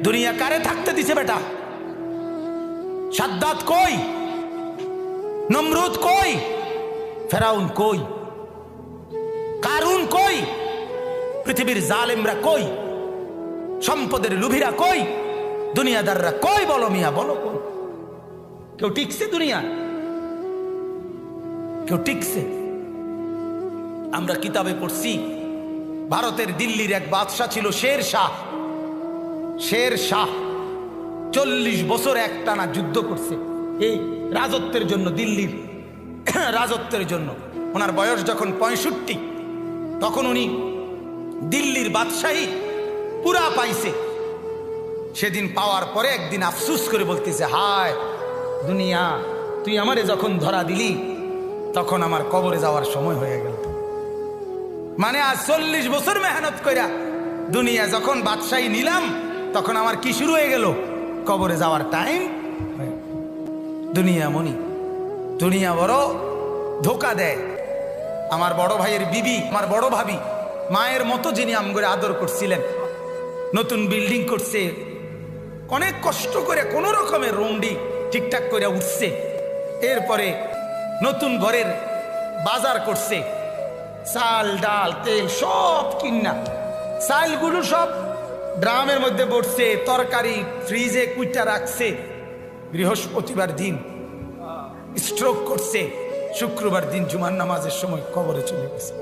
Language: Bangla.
দুনিয়া কারে থাকতে দিছে বেটা? সাদ্দাত কই? নমরুদ কই? ফেরাউন কই? কারুন কই? পৃথিবীর জালেমরা কই? সম্পদের লুভিরা কই? দুনিয়াদাররা কই? বলো মিয়া, বলো কই? কেউ টিকছে দুনিয়া? কেউ টিকছে? আমরা কিতাবে পড়ছি ভারতের দিল্লির এক বাদশা ছিল শের শাহ। শের শাহ 40 বছর একটানা যুদ্ধ করছে এই রাজত্বের জন্য, দিল্লির রাজত্বের জন্য। ওনার বয়স যখন 65, তখন উনি দিল্লির বাদশাহী পুরা পাইছে। সেদিন পাওয়ার পরে একদিন আফসুস করে বলতেছে, হায় দুনিয়া, তুই আমারে যখন ধরা দিলি তখন আমার কবরে যাওয়ার সময় হয়ে গেল। মানে আজ 40 বছর মেহনত কইরা দুনিয়া যখন বাদশাহী নিলাম, তখন আমার কি শুরু হয়ে গেল? কবরে যাওয়ার টাইম। দুনিয়া মনি, দুনিয়া বড় ধোকা দেয়। আমার বড় ভাইয়ের বিবি, আমার বড় ভাবি, মায়ের মতো যিনি আমগরে আদর করছিলেন, নতুন বিল্ডিং করছে, অনেক কষ্ট করে কোন রকমের রুমডি ঠিকঠাক করে উঠছে। এরপরে নতুন ঘরের বাজার করছে, চাল ডাল তেল সব কিনা, চালগুলো সব ড্রামের মধ্যে পড়ছে, তরকারি ফ্রিজে কুইটা রাখছে। বৃহস্পতিবার দিন স্ট্রোক করছে, শুক্রবার দিন জুমার নামাজের সময় কবরে চলে গেছে।